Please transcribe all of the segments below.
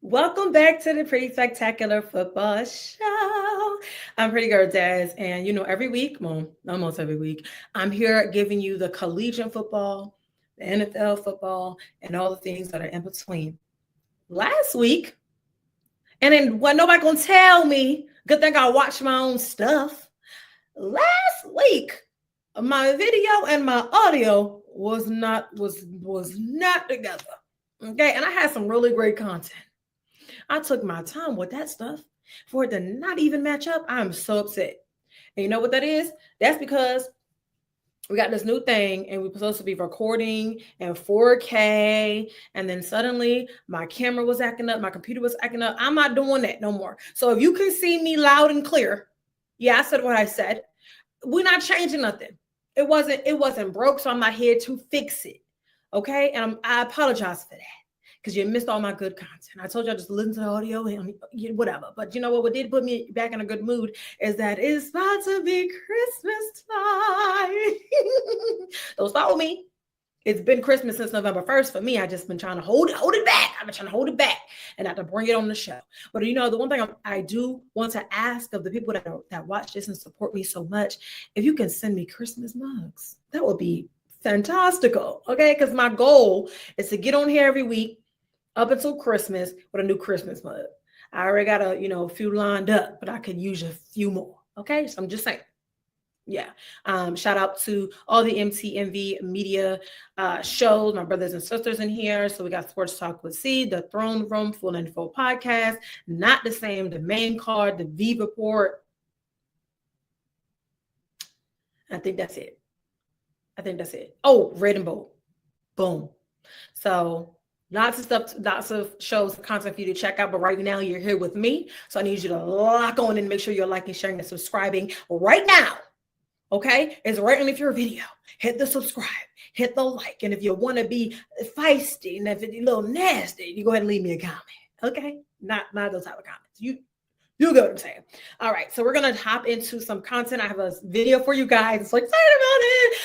Welcome back to the Pretty Spectacular Football Show. I'm Pretty Girl Daz, and every week, well, almost every week, I'm here giving you the collegiate football, the NFL football, and all the things that are in between. Last week, and then what nobody gonna tell me, good thing I watched my own stuff. Last week, my video and my audio was not together. Okay, and I had some really great content. I took my time with that stuff for it to not even match up. I'm so upset. And you know what that is? That's because we got this new thing and we're supposed to be recording in 4K. And then suddenly my camera was acting up. My computer was acting up. I'm not doing that no more. So if you can see me loud and clear, yeah, I said what I said. We're not changing nothing. It wasn't broke. So I'm not here to fix it. Okay. And I apologize for that, because you missed all my good content. I told y'all just listen to the audio and whatever. But you know what did put me back in a good mood is that it's about to be Christmas time. Don't start with me. It's been Christmas since November 1st for me. I just been trying to hold it back. I've been trying to hold it back and not to bring it on the show. But the one thing I do want to ask of the people that watch this and support me so much, if you can send me Christmas mugs, that would be fantastical. Okay, because my goal is to get on here every week up until Christmas with a new Christmas mug. I already got a few lined up, but I could use a few more. Okay, so I'm just saying. Yeah. Shout out to all the MTMV media shows, my brothers and sisters in here. So we got Sports Talk with C, the Throne Room, Full Info Podcast, Not the Same, the Main Card, the V Report. I think that's it. Oh, Red and Bold. Boom. So lots of stuff, lots of shows, content for you to check out. But right now you're here with me. So I need you to lock on and make sure you're liking, sharing, and subscribing right now. Okay? It's right underneath your video. Hit the subscribe, hit the like. And if you want to be feisty and if it's a little nasty, you go ahead and leave me a comment. Okay? Not those type of comments. You get what I'm saying. All right, so we're gonna hop into some content. I have a video for you guys. I'm so excited about it.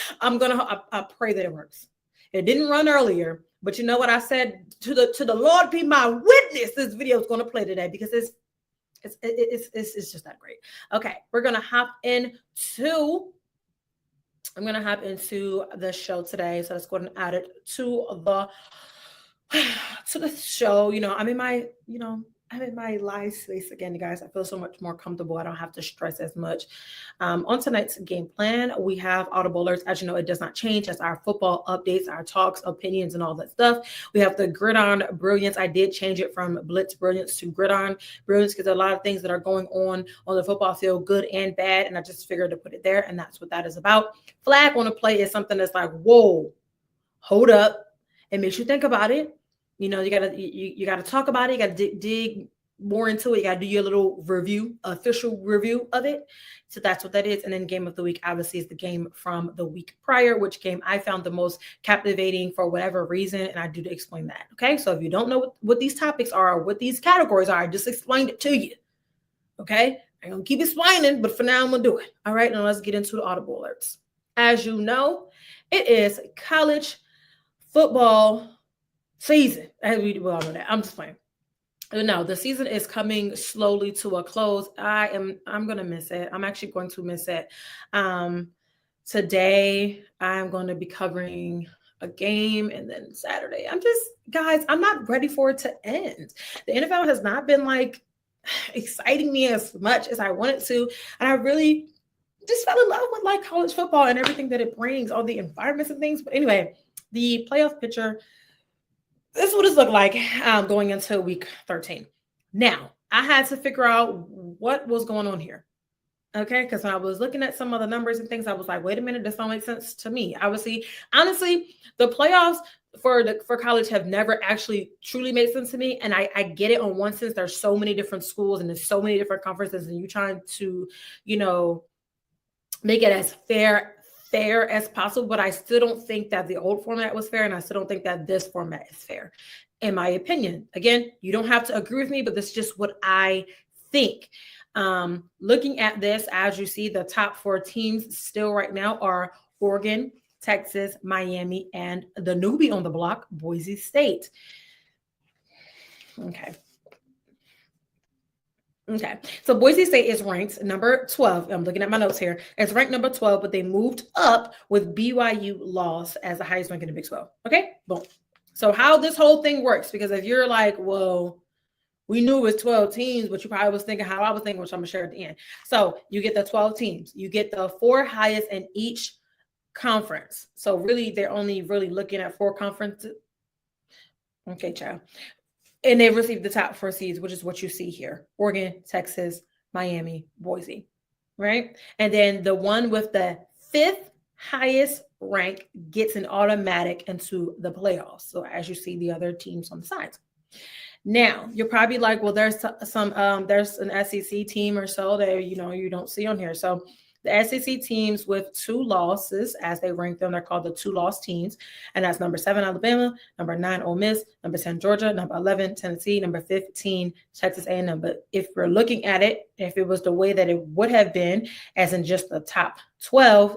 I pray that it works. It didn't run earlier, but you know what I said to the Lord be my witness. This video is going to play today because it's just that great. Okay, I'm gonna hop into the show today. So let's go ahead and add it to the show. I'm in my live space again, you guys. I feel so much more comfortable. I don't have to stress as much. On tonight's game plan, we have audible alerts. As you know, it does not change. That's our football updates, our talks, opinions, and all that stuff. We have the Gridiron Brilliance. I did change it from Blitz Brilliance to Gridiron Brilliance because there are a lot of things that are going on the football field, good and bad, and I just figured to put it there, and that's what that is about. Flag on the play is something that's like, whoa, hold up. It makes you think about it. You gotta talk about it. You gotta dig more into it. You gotta do your little review, official review of it. So that's what that is. And then game of the week, obviously, is the game from the week prior, which game I found the most captivating for whatever reason. And I do to explain that. Okay. So if you don't know what these topics are, or what these categories are, I just explained it to you. Okay. I'm gonna keep explaining, but for now I'm gonna do it. All right. Now let's get into the audible alerts. As you know, it is college football season. Well, know that. I'm just playing. No, the season is coming slowly to a close. I'm gonna miss it. I'm actually going to miss it. Today I'm going to be covering a game, and then Saturday I'm not ready for it to end. The NFL has not been like exciting me as much as I wanted to, and I really just fell in love with like college football and everything that it brings, all the environments and things. But anyway, the playoff picture. This is what it's looked like going into week 13. Now, I had to figure out what was going on here. Okay, because when I was looking at some of the numbers and things, I was like, wait a minute, this don't make sense to me. Honestly, the playoffs for college have never actually truly made sense to me. And I get it on one sense. There's so many different schools and there's so many different conferences, and you're trying to, make it as fair as possible, but I still don't think that the old format was fair, and I still don't think that this format is fair, in my opinion. Again, you don't have to agree with me, but that's just what I think. Looking at this, as you see, the top 4 teams still right now are Oregon, Texas, Miami, and the newbie on the block, Boise State. Okay. Okay. So Boise State is ranked number 12. I'm looking at my notes here. It's ranked number 12, but they moved up with BYU lost as the highest rank in the Big 12. Okay. Boom. So how this whole thing works, because if you're like, well, we knew it was 12 teams, but you probably was thinking how I was thinking, which I'm going to share at the end. So you get the 12 teams. You get the 4 highest in each conference. So really, they're only really looking at 4 conferences. Okay, child. And they received the top 4 seeds, which is what you see here: Oregon, Texas, Miami, Boise, right? And then the one with the 5th highest rank gets an automatic into the playoffs. So as you see the other teams on the sides. Now, you're probably like, well, there's there's an SEC team or so that, you don't see on here. So the SEC teams with 2 losses, as they rank them, they're called the 2-loss teams. And that's number 7, Alabama, number 9, Ole Miss, number 10, Georgia, number 11, Tennessee, number 15, Texas A&M. But if we're looking at it, if it was the way that it would have been, as in just the top 12,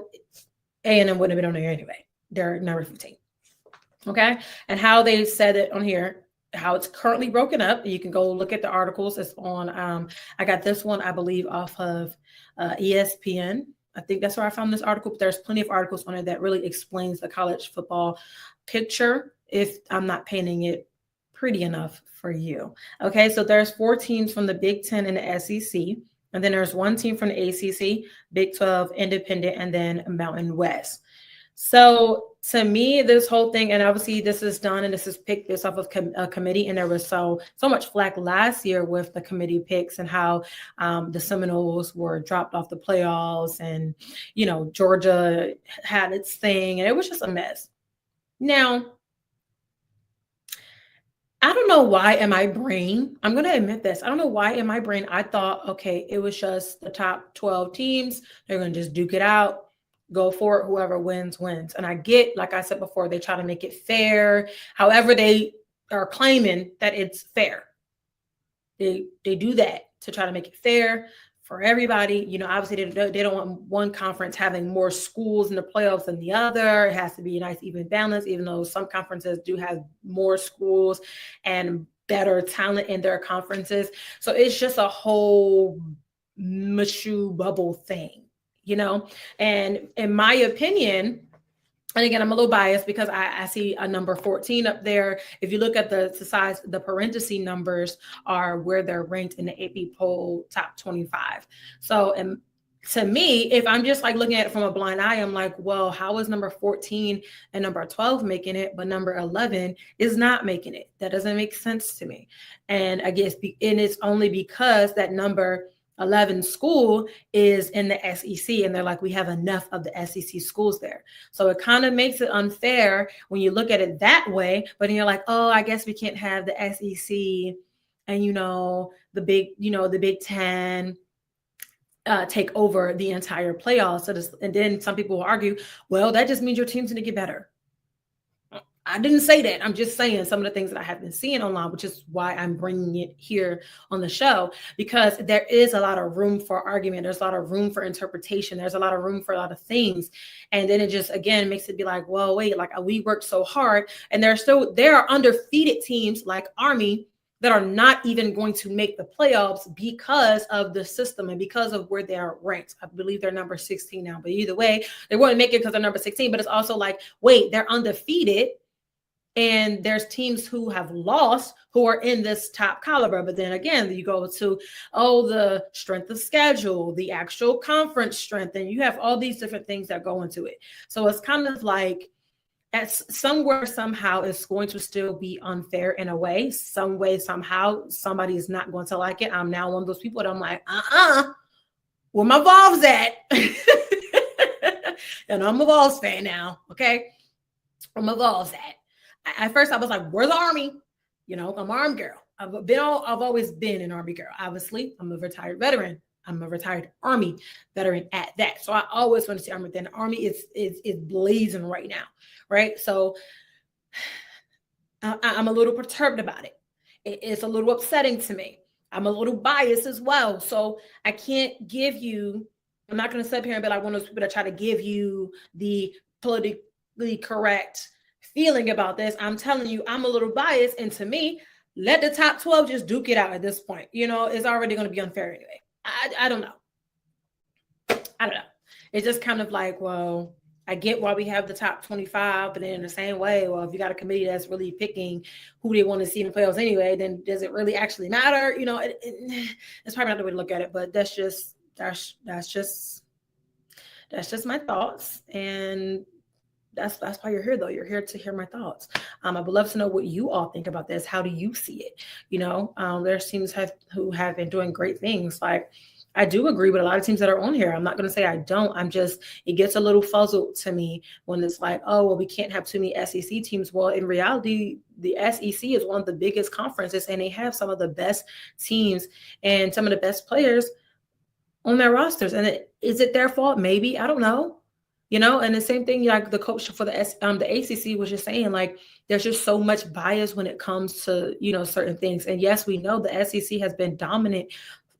A&M wouldn't have been on there anyway. They're number 15. Okay? And how they said it on here, how it's currently broken up. You can go look at the articles. It's on, I got this one, I believe, off of ESPN. I think that's where I found this article, but there's plenty of articles on it that really explains the college football picture, if I'm not painting it pretty enough for you. Okay, so there's 4 teams from the Big 10 and the SEC, and then there's 1 team from the ACC, Big 12, Independent, and then Mountain West. So to me, this whole thing, and obviously this is done, and this is picked this off of a committee, and there was so much flack last year with the committee picks and how the Seminoles were dropped off the playoffs, and Georgia had its thing, and it was just a mess. Now, I don't know why in my brain, I'm going to admit this, I don't know why in my brain I thought, okay, it was just the top 12 teams, they're going to just duke it out. Go for it. Whoever wins, wins. And I get, like I said before, they try to make it fair. However, they are claiming that it's fair. They do that to try to make it fair for everybody. Obviously they don't want one conference having more schools in the playoffs than the other. It has to be a nice even balance, even though some conferences do have more schools and better talent in their conferences. So it's just a whole mushu bubble thing. And in my opinion, and again, I'm a little biased because I see a number 14 up there. If you look at the size, the parenthesis numbers are where they're ranked in the AP poll top 25. So, and to me, if I'm just like looking at it from a blind eye, I'm like, well, how is number 14 and number 12 making it, but number 11 is not making it? That doesn't make sense to me. And I guess, and it's only because that number 11 school is in the SEC, and they're like, we have enough of the SEC schools there. So it kind of makes it unfair when you look at it that way, but then you're like, oh, I guess we can't have the SEC and the Big 10 take over the entire playoffs. And then some people will argue, well, that just means your team's going to get better. I didn't say that. I'm just saying some of the things that I have been seeing online, which is why I'm bringing it here on the show, because there is a lot of room for argument. There's a lot of room for interpretation. There's a lot of room for a lot of things. And then it just, again, makes it be like, well, wait, like we worked so hard, and there are undefeated teams like Army that are not even going to make the playoffs because of the system and because of where they are ranked. I believe they're number 16 now, but either way, they won't make it because they're number 16, but it's also like, wait, they're undefeated. And there's teams who have lost who are in this top caliber. But then again, you go to, the strength of schedule, the actual conference strength, and you have all these different things that go into it. So it's kind of like at somewhere, somehow, it's going to still be unfair in a way. Some way, somehow, somebody is not going to like it. I'm now one of those people that I'm like, where my Vols at? And I'm a Vols fan now, okay? Where my Vols at? At first, I was like, where's the Army? I'm an Army girl. I've always been an Army girl. Obviously, I'm a retired veteran. I'm a retired Army veteran at that. So I always want to see Army. Then the Army is blazing right now, right? So I'm a little perturbed about it. It's a little upsetting to me. I'm a little biased as well. So I can't give you, I'm not going to sit up here and be like one of those people that try to give you the politically correct feeling about this. I'm telling you, I'm a little biased, and to me, let the top 12 just duke it out at this point. It's already going to be unfair anyway. I don't know. I don't know. It's just kind of like, well, I get why we have the top 25, but then in the same way, well, if you got a committee that's really picking who they want to see in the playoffs anyway, then does it really actually matter? It's probably not the way to look at it, but that's just my thoughts. And that's why you're here, though. You're here to hear my thoughts. I would love to know what you all think about this. How do you see it? There's teams who have been doing great things. Like, I do agree with a lot of teams that are on here. I'm not going to say I don't. It gets a little fuzzled to me when it's like, oh, well, we can't have too many SEC teams. Well, in reality, the SEC is one of the biggest conferences, and they have some of the best teams and some of the best players on their rosters. And is it their fault? Maybe. I don't know. And the same thing, like the coach for the ACC was just saying, like, there's just so much bias when it comes to, certain things. And yes, we know the SEC has been dominant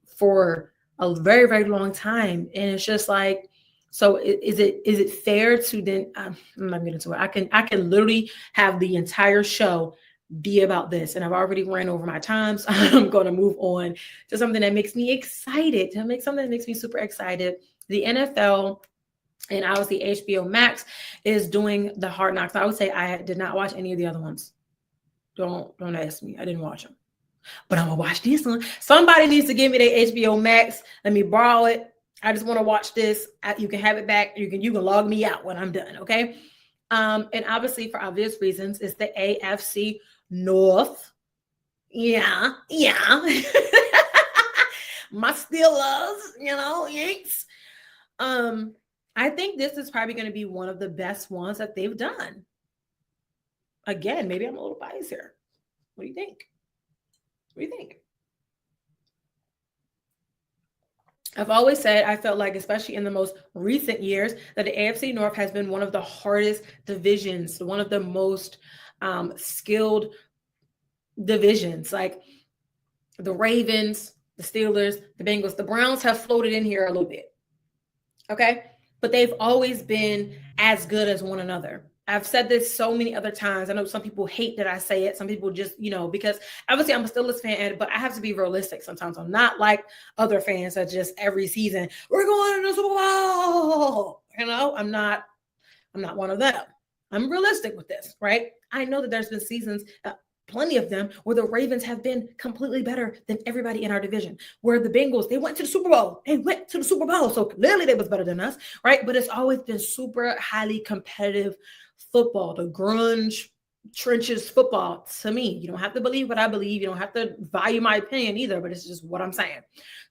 for a very, very long time. And it's just like, so is it fair to then, I'm not getting into it. I can literally have the entire show be about this. And I've already ran over my time. So I'm going to move on to something that makes me excited, something that makes me super excited. The NFL and obviously HBO Max is doing the Hard Knocks. I would say I did not watch any of the other ones. Don't ask me. I didn't watch them. But I'm going to watch this one. Somebody needs to give me their HBO Max. Let me borrow it. I just want to watch this. You can have it back. You can log me out when I'm done, okay? And obviously, for obvious reasons, it's the AFC North. Yeah. My Steelers, Yanks. I think this is probably going to be one of the best ones that they've done. Again, maybe I'm a little biased here. What do you think? I've always said I felt like, especially in the most recent years, that the AFC North has been one of the hardest divisions, one of the most skilled divisions. Like the Ravens, the Steelers, the Bengals, the Browns have floated in here a little bit. Okay? But they've always been as good as one another. I've said this so many other times. I know some people hate that I say it. Some people just, because obviously I'm a Steelers fan, but I have to be realistic sometimes. I'm not like other fans that just every season, we're going to the Super Bowl. I'm not one of them. I'm realistic with this, right? I know that there's been seasons, plenty of them, where the Ravens have been completely better than everybody in our division, where the Bengals, they went to the Super Bowl. So clearly they was better than us, right? But it's always been super highly competitive football, the grunge trenches football to me. You don't have to believe what I believe. You don't have to value my opinion either, but it's just what I'm saying.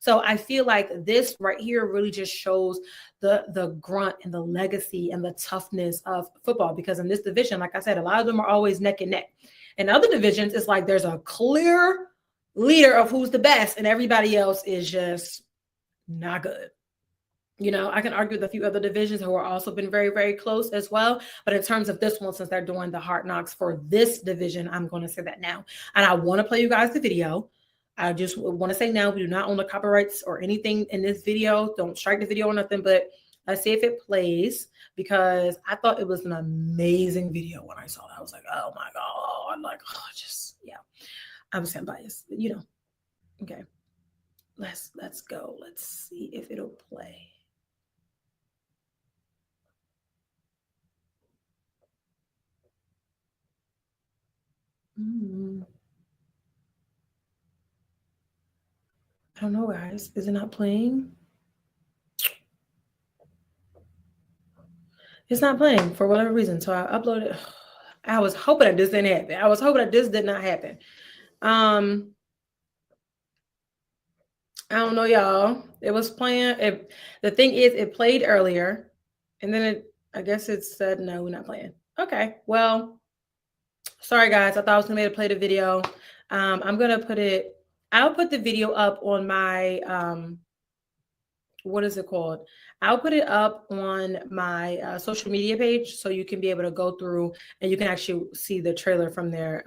So I feel like this right here really just shows the grunt and the legacy and the toughness of football, because in this division, like I said, a lot of them are always neck and neck. In other divisions, it's like there's a clear leader of who's the best, and everybody else is just not good. I can argue with a few other divisions who are also been very, very close as well. But in terms of this one, since they're doing the Hard Knocks for this division, I'm going to say that now. And I want to play you guys the video. I just want to say now, we do not own the copyrights or anything in this video. Don't strike the video or nothing, but let's see if it plays, because I thought it was an amazing video when I saw it. I was like, oh my God. I'm like, yeah. I was biased, but okay. Let's go. Let's see if it'll play. I don't know, guys. Is it not playing? It's not playing for whatever reason. So I uploaded. I was hoping that this didn't happen. I was hoping that this did not happen. I don't know, y'all. It was playing. The thing is, it played earlier, and then I guess it said, no, we're not playing. Okay, well, sorry, guys. I thought I was going to be able to play the video. I'm going to put it. I'll put the video up on my, what is it called? I'll put it up on my social media page, so you can be able to go through and you can actually see the trailer from there.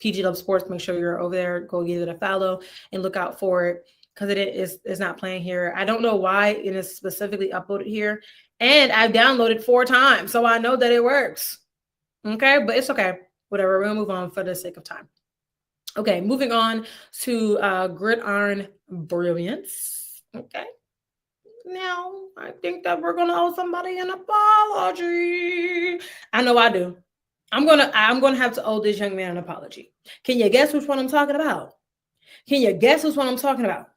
PG Love Sports, make sure you're over there. Go give it a follow and look out for it, because it's not playing here. I don't know why it is specifically uploaded here. And I've downloaded 4 times, so I know that it works. Okay, but it's okay. Whatever, we'll move on for the sake of time. Okay, moving on to Gridiron Brilliance. Okay. Now, I think that we're gonna owe somebody an apology. I know I do. I'm gonna have to owe this young man an apology. Can you guess which one I'm talking about? Can you guess which one I'm talking about?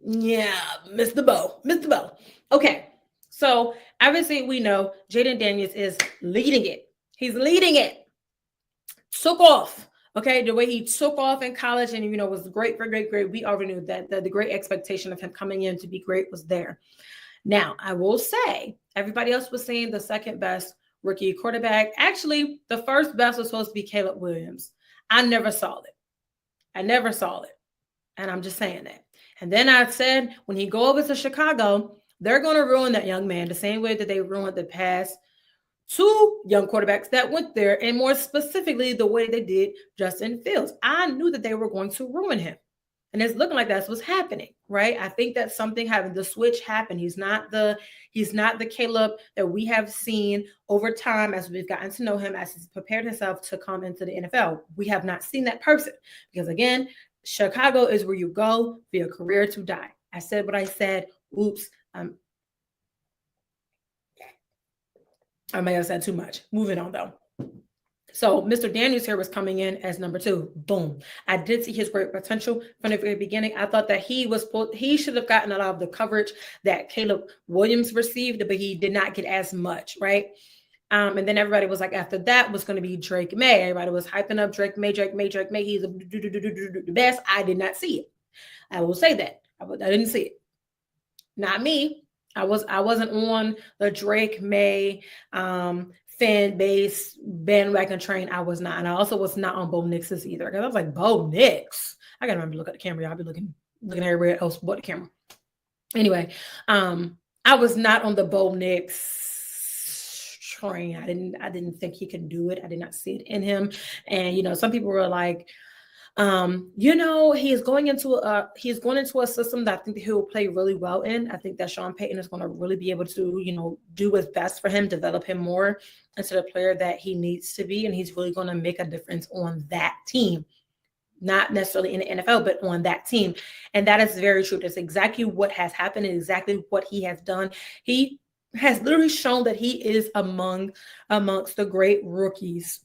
Yeah, Mr. Bo. Mr. Bo. Okay. So obviously we know Jaden Daniels is leading it. He's leading it. Took off. Okay, the way he took off in college and was great, great. We already knew that the great expectation of him coming in to be great was there. Now, I will say, everybody else was saying the second best rookie quarterback. Actually, the first best was supposed to be Caleb Williams. I never saw it. And I'm just saying that. And then I said, when he go over to Chicago, they're going to ruin that young man the same way that they ruined the past two young quarterbacks that went there, and more specifically, the way they did Justin Fields. I knew that they were going to ruin him. And it's looking like that's what's happening, right? I think that something having the switch happened. He's not the Caleb that we have seen over time as we've gotten to know him, as he's prepared himself to come into the NFL. We have not seen that person because, again, Chicago is where you go for your career to die. I said what I said. Oops. I may have said too much. Moving on, though. So Mr. Daniels here was coming in as number 2. Boom. I did see his great potential from the very beginning. I thought that he should have gotten a lot of the coverage that Caleb Williams received, but he did not get as much, right? And then everybody was like, after that was going to be Drake May. Everybody was hyping up Drake May. He's the best. I did not see it. I will say that. I didn't see it. Not me. I wasn't on the Drake May fan base bandwagon train. I was not. And I also was not on Bo Nix's either. Because I was like, Bo Nix. I gotta remember to look at the camera. I'll be looking everywhere else but the camera. Anyway, I was not on the Bo Nix train. I didn't think he could do it. I did not see it in him. And some people were like, he's going into a system that I think that he'll play really well in. I think that Sean Payton is going to really be able to, do his best for him, develop him more into the player that he needs to be. And he's really going to make a difference on that team, not necessarily in the NFL, but on that team. And that is very true. That's exactly what has happened and exactly what he has done. He has literally shown that he is amongst the great rookies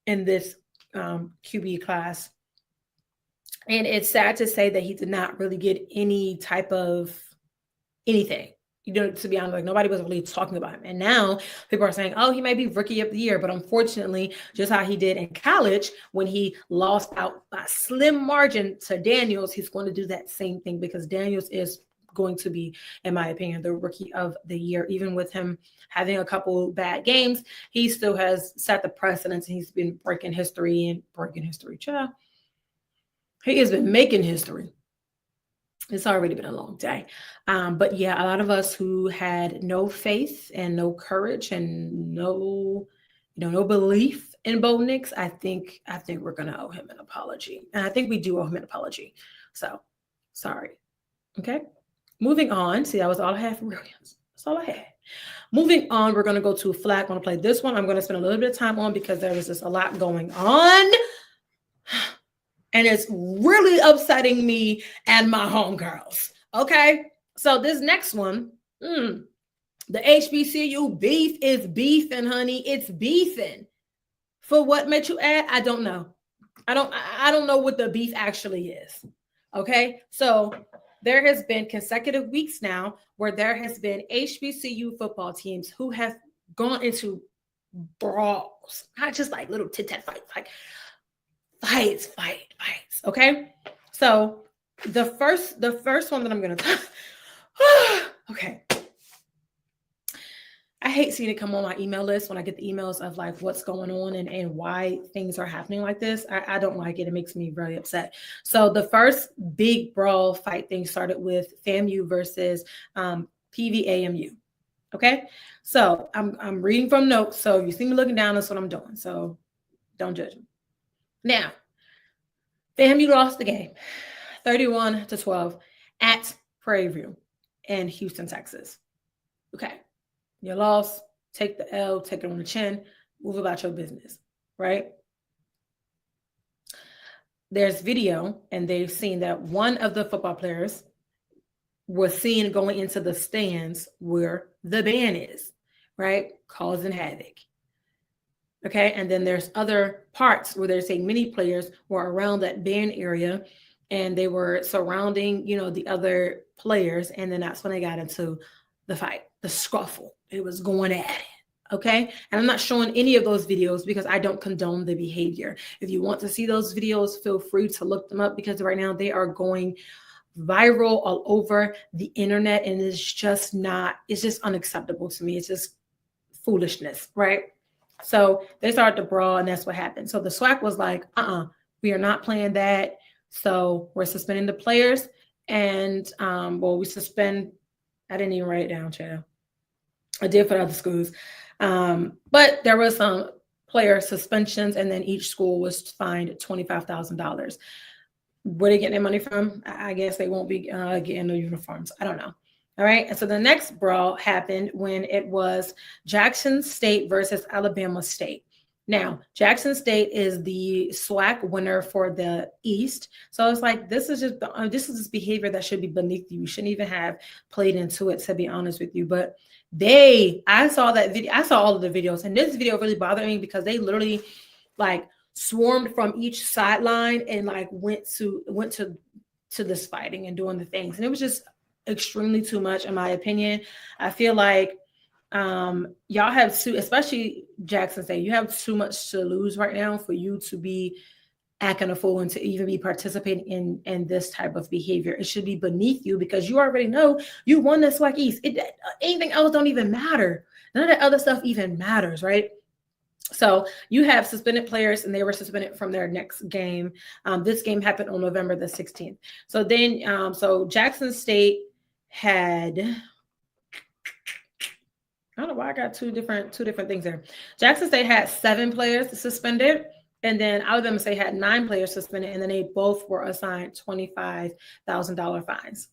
in this QB class. And it's sad to say that he did not really get any type of anything. To be honest, like nobody was really talking about him. And now people are saying, oh, he may be rookie of the year. But unfortunately, just how he did in college when he lost out by slim margin to Daniels, he's going to do that same thing because Daniels is going to be, in my opinion, the rookie of the year. Even with him having a couple bad games, he still has set the precedence. And he's been breaking history. Child. He has been making history. It's already been a long day. But yeah, a lot of us who had no faith and no courage and no belief in Bo Nix, I think we're going to owe him an apology. And I think we do owe him an apology. So, sorry. Okay. Moving on. See, that was all I had for Williams. That's all I had. Moving on, we're going to go to flag. I'm going to play this one. I'm going to spend a little bit of time on because there was just a lot going on. And it's really upsetting me and my homegirls. Okay. So this next one, the HBCU beef is beefing, honey. It's beefing. For what, Met you add? I don't know. I don't know what the beef actually is. Okay. So there has been consecutive weeks now where there has been HBCU football teams who have gone into brawls, not just like little tit-tat fights, like fights. Okay. So the first one that I'm going to talk. Okay. I hate seeing it come on my email list when I get the emails of like what's going on and why things are happening like this. I don't like it. It makes me really upset. So the first big brawl fight thing started with FAMU versus PVAMU. Okay. So I'm reading from notes. So if you see me looking down, that's what I'm doing. So don't judge me. Now, FAMU lost the game 31-12 at Prairie View in Houston, Texas. Okay. You lost, take the L, take it on the chin, move about your business, right? there's video, and they've seen that one of the football players was seen going into the stands where the band is, right? Causing havoc. Okay. And then there's other parts where they're saying many players were around that band area and they were surrounding, the other players. And then that's when they got into the fight, the scuffle. It was going at it. Okay. And I'm not showing any of those videos because I don't condone the behavior. If you want to see those videos, feel free to look them up because right now they are going viral all over the internet. And it's just unacceptable to me. It's just foolishness, right? So they started to brawl and that's what happened. So the SWAC was like, we are not playing that. So we're suspending the players and, we suspend, I didn't even write it down, child. I did for other schools. But there was some player suspensions and then each school was fined $25,000. Where they getting their money from? I guess they won't be getting the uniforms. I don't know. All right. And so the next brawl happened when it was Jackson State versus Alabama State. Now, Jackson State is the SWAC winner for the East. So it's like, this is just behavior that should be beneath you. You shouldn't even have played into it, to be honest with you. But I saw that video. I saw all of the videos, and this video really bothered me because they literally swarmed from each sideline and went to this fighting and doing the things. And it was just extremely too much, in my opinion. I feel like y'all have especially Jackson State, you have too much to lose right now for you to be acting a fool and to even be participating in this type of behavior. It should be beneath you because you already know you won the SWAC East. Anything else don't even matter. None of that other stuff even matters, right? So you have suspended players and they were suspended from their next game. This game happened on November the 16th. So then, Jackson State had, I don't know why I got two different things there. Jackson State had 7 players suspended, and then Alabama State had 9 players suspended, and then they both were assigned $25,000 fines.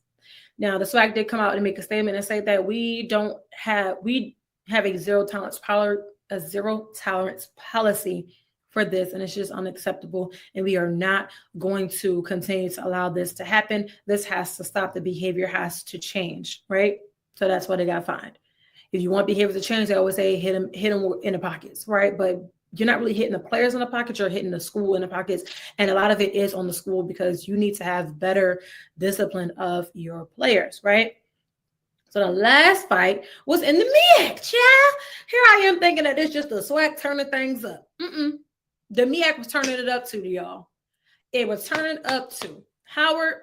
Now, the SWAC did come out and make a statement and say that we have a zero tolerance policy for this, and it's just unacceptable, and we are not going to continue to allow this to happen. This has to stop. The behavior has to change, right? So that's why they got fined. If you want behavior to change, they always say hit them in the pockets, right? But you're not really hitting the players in the pockets, you're hitting the school in the pockets, and a lot of it is on the school because you need to have better discipline of your players, right? So the last fight was in the MEAC, child. Here I am thinking that it's just the SWAC turning things up. The MEAC was turning it up to y'all. It was turning up to Howard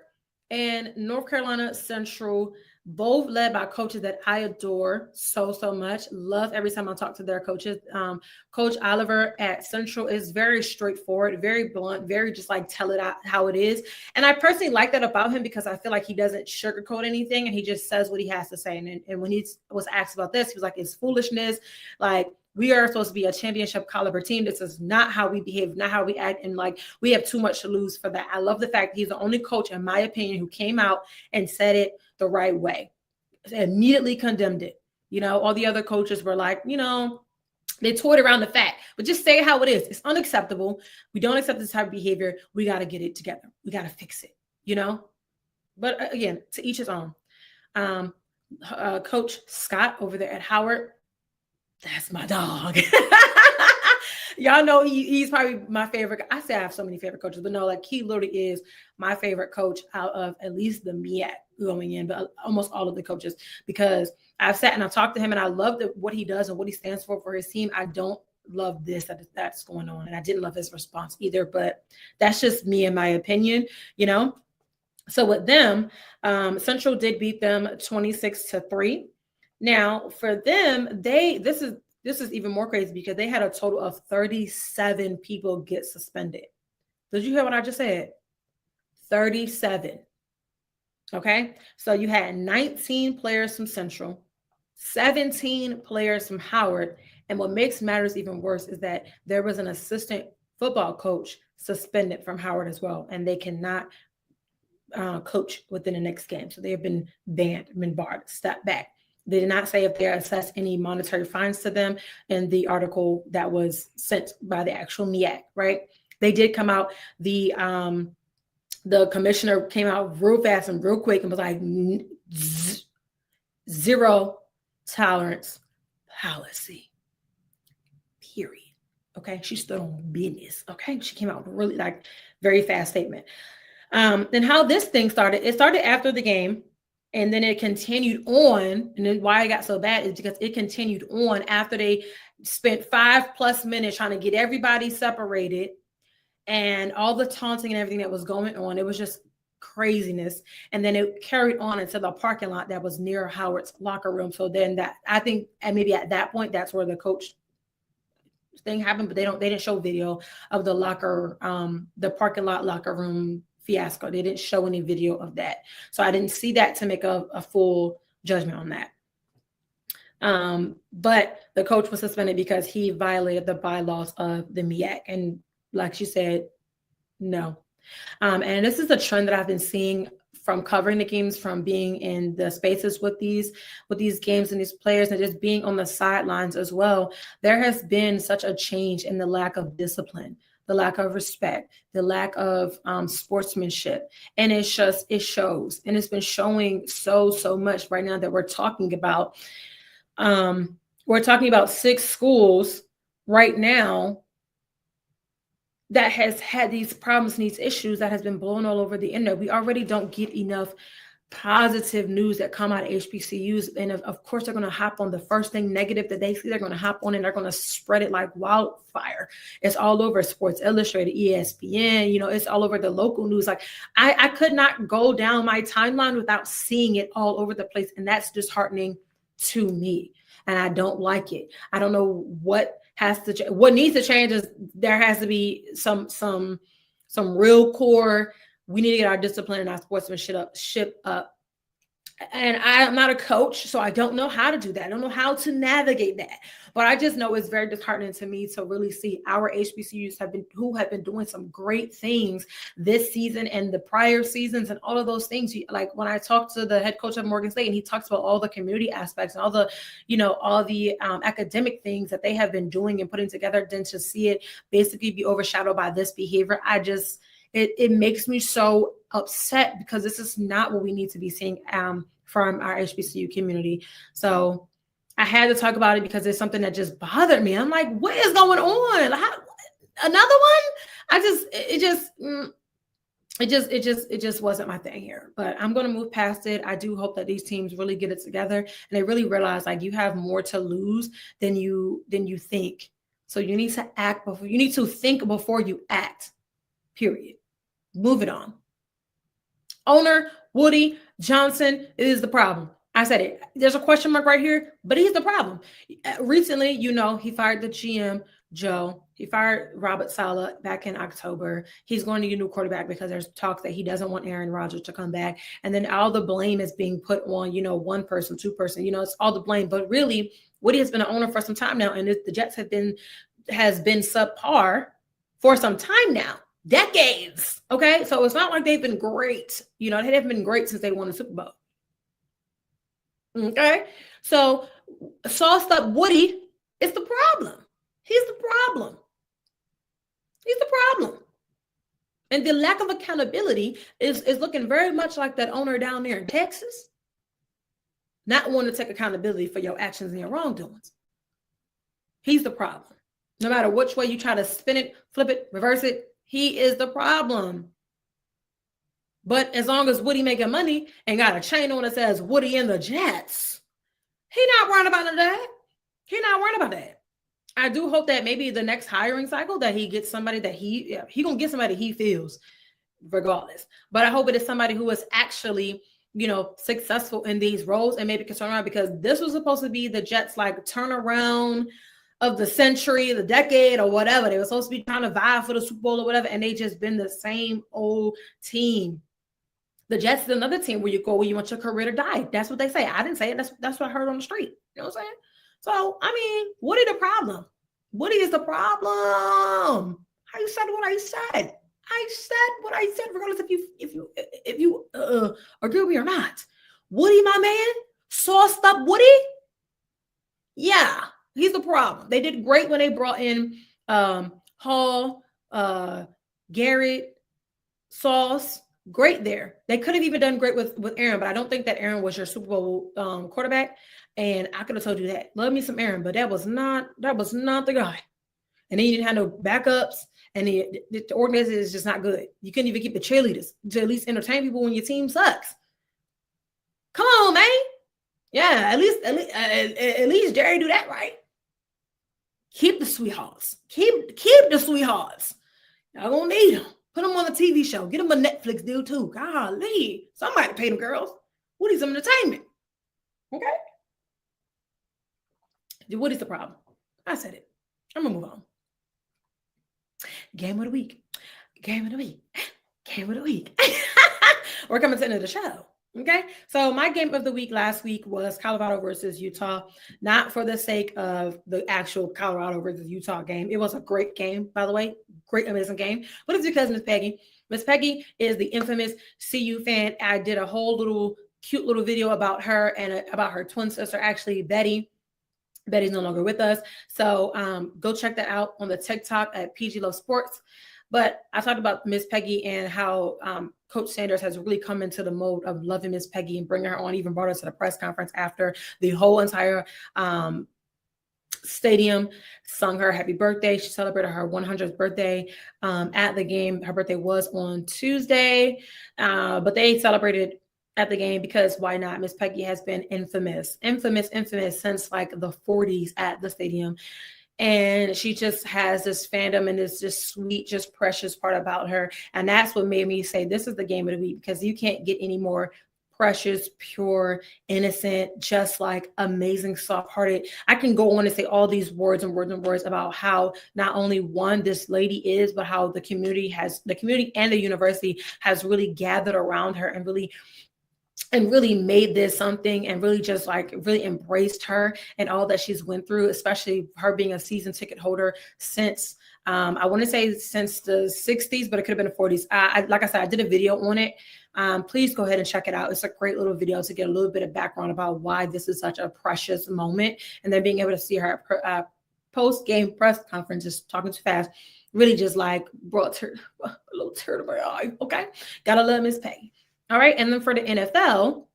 and North Carolina Central, both led by coaches that I adore so much. Love every time I talk to their coaches. Coach Oliver at Central is very straightforward, very blunt, very just tell it out how it is. And I personally like that about him because I feel like he doesn't sugarcoat anything and he just says what he has to say. And when he was asked about this, he was like, it's foolishness. We are supposed to be a championship caliber team. This is not how we behave, not how we act. And we have too much to lose for that. I love the fact he's the only coach, in my opinion, who came out and said it the right way. Immediately condemned it. All the other coaches were they toyed around the fact, but just say how it is. It's unacceptable. We don't accept this type of behavior. We got to get it together. We got to fix it, But again, to each his own. Coach Scott over there at Howard, that's my dog. Y'all know he's probably my favorite. I say I have so many favorite coaches, but no, he literally is my favorite coach out of at least the MEAC going in, but almost all of the coaches, because I've sat and I've talked to him and I love what he does and what he stands for his team. I don't love that's going on. And I didn't love his response either, but that's just me in my opinion, So with them, Central did beat them 26-3. Now for them, this is even more crazy because they had a total of 37 people get suspended. Did you hear what I just said? 37. Okay. So you had 19 players from Central, 17 players from Howard. And what makes matters even worse is that there was an assistant football coach suspended from Howard as well. And they cannot coach within the next game. So they have been banned, been barred, stepped back. They did not say if they assessed any monetary fines to them in the article that was sent by the actual MEAC, right? They did come out. The commissioner came out real fast and real quick and was like, zero tolerance policy, period. Okay, she stood on business. Okay, she came out with a really like very fast statement. And how this thing started, it started after the game, and then it continued on. And then why it got so bad is because it continued on after they spent 5+ minutes trying to get everybody separated, and all the taunting and everything that was going on. It was just craziness. And then it carried on into the parking lot that was near Howard's locker room. So then that, I think, and maybe at that point, that's where the coach thing happened, but they didn't show video of the the parking lot locker room fiasco. They didn't show any video of that. So I didn't see that to make a full judgment on that. But the coach was suspended because he violated the bylaws of the MEAC. And like she said, no. And this is a trend that I've been seeing from covering the games, from being in the spaces with these games and these players, and just being on the sidelines as well. There has been such a change in the lack of discipline, the lack of respect, the lack of sportsmanship. And it shows. And it's been showing so much right now that we're talking about. We're talking about 6 schools right now that has had these problems and these issues that has been blown all over the internet. We already don't get enough positive news that come out of HBCUs. And of course, they're going to hop on the first thing negative that they see. They're going to hop on and they're going to spread it like wildfire. It's all over Sports Illustrated, ESPN, it's all over the local news. Like I could not go down my timeline without seeing it all over the place. And that's disheartening to me. And I don't like it. I don't know what needs to change. Is there has to be some real core. We need to get our discipline and our sportsmanship up. And I'm not a coach, so I don't know how to do that. I don't know how to navigate that. But I just know it's very disheartening to me to really see our HBCUs who have been doing some great things this season and the prior seasons and all of those things. Like when I talked to the head coach of Morgan State, and he talks about all the community aspects and all the academic things that they have been doing and putting together, then to see it basically be overshadowed by this behavior, it makes me so upset, because this is not what we need to be seeing from our HBCU community. So I had to talk about it because it's something that just bothered me. I'm like, what is going on? Another one? It just wasn't my thing here. But I'm going to move past it. I do hope that these teams really get it together and they really realize like you have more to lose than you think. So you need to think before you act. Period. Move it on. Owner Woody Johnson is the problem. I said it. There's a question mark right here, but he's the problem. Recently, he fired the GM, Joe. He fired Robert Saleh back in October. He's going to get a new quarterback because there's talks that he doesn't want Aaron Rodgers to come back. And then all the blame is being put on, one person, two person, it's all the blame. But really, Woody has been an owner for some time now, and the Jets has been subpar for some time now. Decades. Okay. So it's not like they've been great. They haven't been great since they won the Super Bowl. Okay. So sauced up Woody is the problem. He's the problem. And the lack of accountability is looking very much like that owner down there in Texas, not wanting to take accountability for your actions and your wrongdoings. He's the problem. No matter which way you try to spin it, flip it, reverse it, he is the problem. But as long as Woody making money and got a chain on that says Woody and the Jets, he not worrying about that. I do hope that maybe the next hiring cycle that he gets somebody that he gonna get somebody he feels regardless. But I hope it is somebody who is actually, successful in these roles and maybe can turn around, because this was supposed to be the Jets like turnaround of the century, the decade, or whatever. They were supposed to be trying to vie for the Super Bowl or whatever, and they just been the same old team. The Jets is another team where you go where you want your career to die. That's what they say. I didn't say it. That's what I heard on the street. You know what I'm saying? So, Woody the problem. Woody is the problem. I said what I said. I said what I said, regardless if you agree with me or not. Woody, my man, sauced up Woody. Yeah. He's the problem. They did great when they brought in Hall, Garrett, Sauce, great there. They could have even done great with Aaron, but I don't think that Aaron was your Super Bowl quarterback. And I could have told you that. Love me some Aaron, but that was not the guy. And then you didn't have no backups, and the organization is just not good. You couldn't even keep the cheerleaders to at least entertain people when your team sucks. Come on, man. Yeah, at least Jerry do that right. Keep the sweethearts. Keep the sweethearts. Y'all gonna need them. Put them on a TV show. Get them a Netflix deal too. Golly, somebody pay them girls. We need some entertainment. Okay. What is the problem? I said it. I'm gonna move on. Game of the week. We're coming to the end of the show. Okay, so my game of the week last week was Colorado versus Utah, not for the sake of the actual Colorado versus Utah game. It was a great game, by the way, great, amazing game, but it's because Miss Peggy is the infamous CU fan. I did a whole cute little video about her and about her twin sister, actually, Betty. Betty's no longer with us, so go check that out on the TikTok at PG Love Sports. But I talked about Miss Peggy and how Coach Sanders has really come into the mode of loving Miss Peggy and bringing her on, even brought her to the press conference after the whole entire stadium sung her happy birthday. She celebrated her 100th birthday at the game. Her birthday was on Tuesday, but they celebrated at the game because why not? Miss Peggy has been infamous since like the 40s at the stadium. And she just has this fandom and this just sweet, just precious part about her. And that's what made me say this is the game of the week, because you can't get any more precious, pure, innocent, just like amazing, soft-hearted. I can go on and say all these words about how not only one this lady is, but how the community and the university has really gathered around her and really made this something, and really just like really embraced her and all that she's went through, especially her being a season ticket holder since I want to say since the 60s, but it could have been the 40s. Like I said, I did a video on it. Please go ahead and check it out. It's a great little video to get a little bit of background about why this is such a precious moment. And then being able to see her post-game press conference, just talking too fast, really just like brought a little tear to my eye. Okay. Gotta love Miss Peggy. All right. And then for the NFL,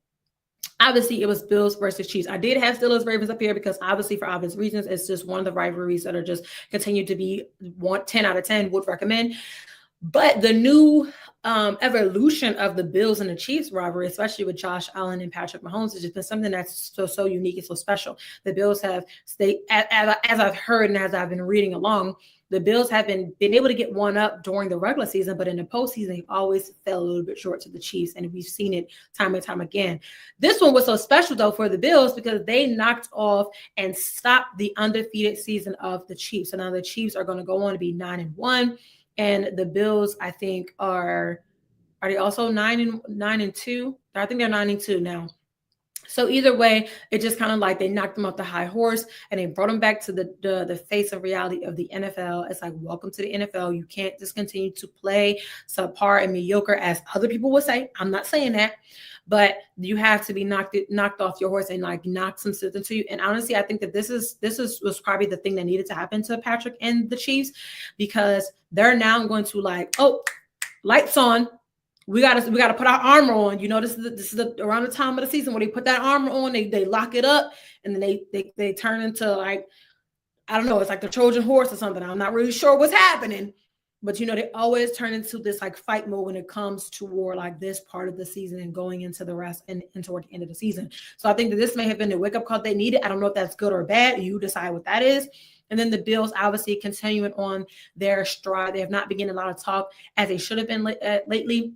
obviously it was Bills versus Chiefs. I did have Steelers Ravens up here because obviously for obvious reasons, it's just one of the rivalries that are just continue to be 10 out of 10 would recommend. But the new evolution of the Bills and the Chiefs rivalry, especially with Josh Allen and Patrick Mahomes, has just been something that's so unique and so special. The Bills have stayed, as I've heard and as I've been reading along, the Bills have been able to get one up during the regular season, but in the postseason, they always fell a little bit short to the Chiefs, and we've seen it time and time again. This one was so special, though, for the Bills because they knocked off and stopped the undefeated season of the Chiefs. So now the Chiefs are going to go on to be 9-1, and the Bills, I think, are they also 9-2? I think they're 9-2 now. So either way, it just kind of like they knocked them off the high horse and they brought them back to the face of reality of the NFL. It's like, welcome to the NFL. You can't just continue to play subpar and mediocre, as other people would say. I'm not saying that, but you have to be knocked off your horse and like knock some sense into you. And honestly, I think that this was probably the thing that needed to happen to Patrick and the Chiefs, because they're now going to like, oh, lights on. We gotta put our armor on. You know, this is around the time of the season where they put that armor on, they lock it up, and then they turn into like, I don't know, it's like the Trojan horse or something. I'm not really sure what's happening, but you know, they always turn into this like fight mode when it comes toward like this part of the season and going into the rest and toward the end of the season. So I think that this may have been the wake up call they needed. I don't know if that's good or bad. You decide what that is. And then the Bills obviously continuing on their stride. They have not been getting a lot of talk as they should have been lately,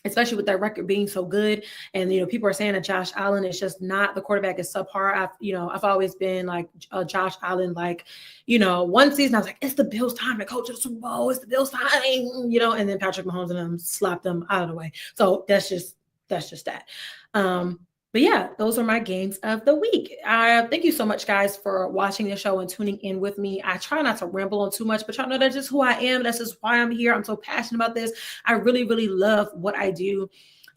especially with their record being so good. And, you know, people are saying that Josh Allen is just not, the quarterback is subpar. I've always been like Josh Allen, like, you know, one season I was like, it's the Bills' time to coach the Super Bowl. It's the Bills' time, you know, and then Patrick Mahomes and them slapped them out of the way. So that's just that. But yeah, those are my games of the week. Thank you so much, guys, for watching the show and tuning in with me. I try not to ramble on too much, but y'all know that's just who I am. That's just why I'm here. I'm so passionate about this. I really, really love what I do.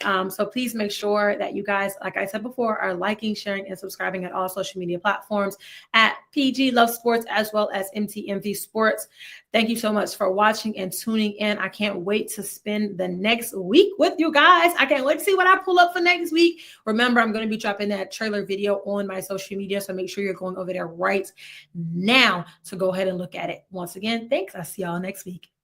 So please make sure that you guys, like I said before, are liking, sharing, and subscribing at all social media platforms at PG Love Sports as well as MTMV Sports. Thank you so much for watching and tuning in. I can't wait to spend the next week with you guys. I can't wait to see what I pull up for next week. Remember, I'm going to be dropping that trailer video on my social media, so make sure you're going over there right now to go ahead and look at it. Once again, thanks. I'll see y'all next week.